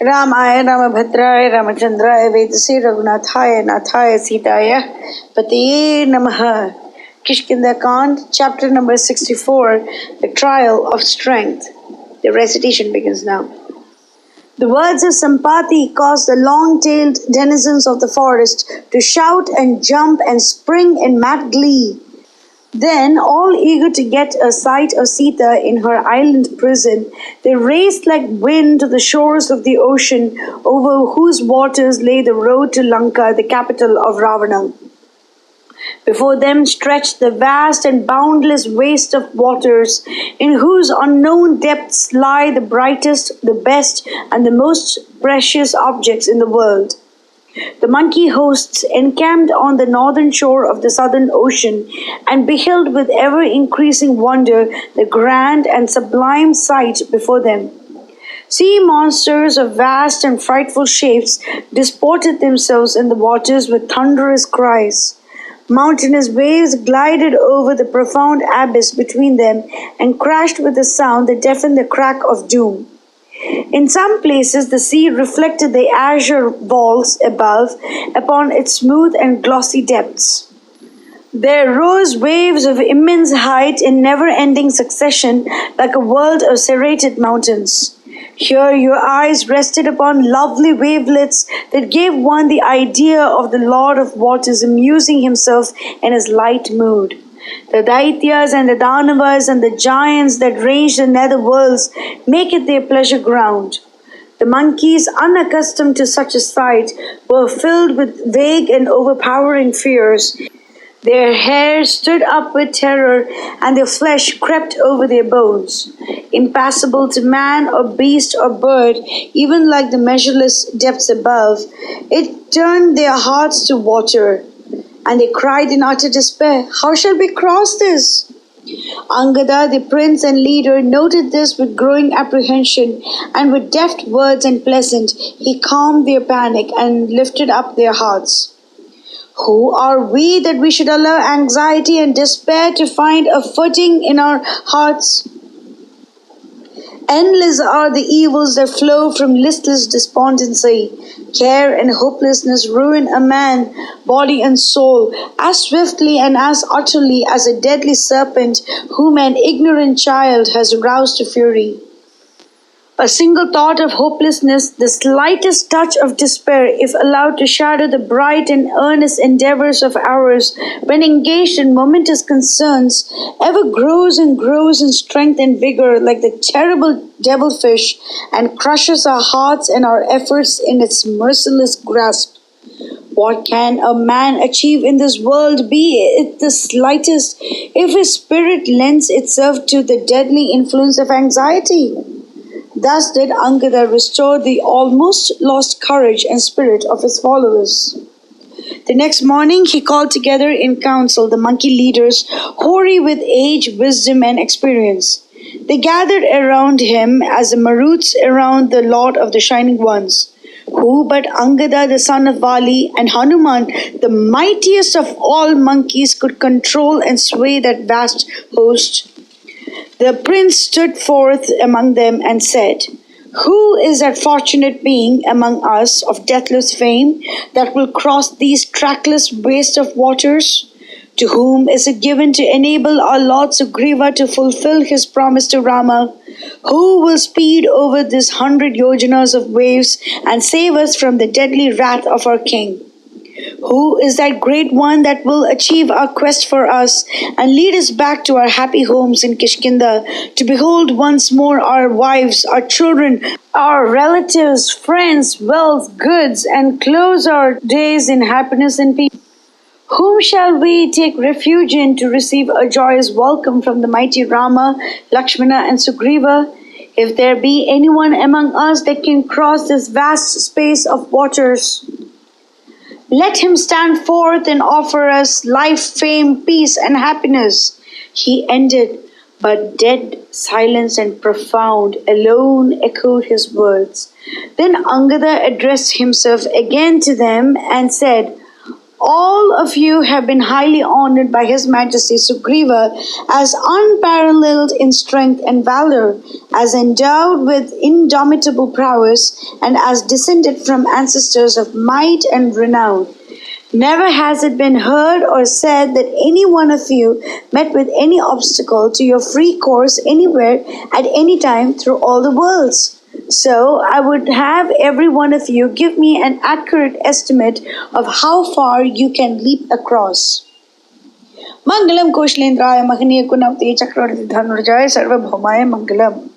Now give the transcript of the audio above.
Ramaya Ramabhadraya Ramachandraya Vedasi Raghunathaya Nathaya Sitaya Patiye Namaha. Kishkindha Kand, chapter number 64, the trial of strength. The recitation begins now. The words of Sampati caused the long-tailed denizens of the forest to shout and jump and spring in mad glee. Then, all eager to get a sight of Sita in her island prison, they raced like wind to the shores of the ocean, over whose waters lay the road to Lanka, the capital of Ravana. Before them stretched the vast and boundless waste of waters, in whose unknown depths lie the brightest, the best, and the most precious objects in the world. The monkey hosts encamped on the northern shore of the southern ocean and beheld with ever-increasing wonder the grand and sublime sight before them. Sea monsters of vast and frightful shapes disported themselves in the waters with thunderous cries. Mountainous waves glided over the profound abyss between them and crashed with a sound that deafened the crack of doom. In some places the sea reflected the azure walls above upon its smooth and glossy depths. There rose waves of immense height in never-ending succession like a world of serrated mountains. Here your eyes rested upon lovely wavelets that gave one the idea of the Lord of Waters amusing himself in his light mood. The Daityas and the Danavas and the giants that range the nether worlds make it their pleasure ground. The monkeys, unaccustomed to such a sight, were filled with vague and overpowering fears. Their hair stood up with terror, and their flesh crept over their bones. Impassable to man or beast or bird, even like the measureless depths above, it turned their hearts to water. And they cried in utter despair, "How shall we cross this?" Angada, the prince and leader, noted this with growing apprehension, and with deft words and pleasant, he calmed their panic and lifted up their hearts. Who are we that we should allow anxiety and despair to find a footing in our hearts? Endless are the evils that flow from listless despondency. Care and hopelessness ruin a man, body and soul, as swiftly and as utterly as a deadly serpent whom an ignorant child has roused to fury. A single thought of hopelessness, the slightest touch of despair, if allowed to shadow the bright and earnest endeavors of ours when engaged in momentous concerns, ever grows and grows in strength and vigor like the terrible devilfish, and crushes our hearts and our efforts in its merciless grasp. What can a man achieve in this world, be it the slightest, if his spirit lends itself to the deadly influence of anxiety? Thus did Angada restore the almost lost courage and spirit of his followers. The next morning he called together in council the monkey leaders, hoary with age, wisdom, and experience. They gathered around him as the Maruts around the Lord of the Shining Ones. Who but Angada, the son of Vali, and Hanuman, the mightiest of all monkeys, could control and sway that vast host? The prince stood forth among them and said, "Who is that fortunate being among us of deathless fame that will cross these trackless waste of waters? To whom is it given to enable our Lord Sugriva to fulfill his promise to Rama? Who will speed over this 100 yojanas of waves and save us from the deadly wrath of our king? Who is that great one that will achieve our quest for us and lead us back to our happy homes in Kishkindha, to behold once more our wives, our children, our relatives, friends, wealth, goods, and close our days in happiness and peace? Whom shall we take refuge in to receive a joyous welcome from the mighty Rama, Lakshmana, and Sugriva? If there be anyone among us that can cross this vast space of waters, let him stand forth and offer us life, fame, peace, and happiness." He ended, but dead silence and profound alone echoed his words. Then Angada addressed himself again to them and said, All of you have been highly honored by His Majesty Sugriva as unparalleled in strength and valor, as endowed with indomitable prowess, and as descended from ancestors of might and renown. Never has it been heard or said that any one of you met with any obstacle to your free course anywhere at any time through all the worlds. So I would have every one of you give me an accurate estimate of how far you can leap across. Mangalam Koshalendraya Mahaniya Kunamte Chakravarti Dhanurjaya Sarvabhaumaya Mangalam.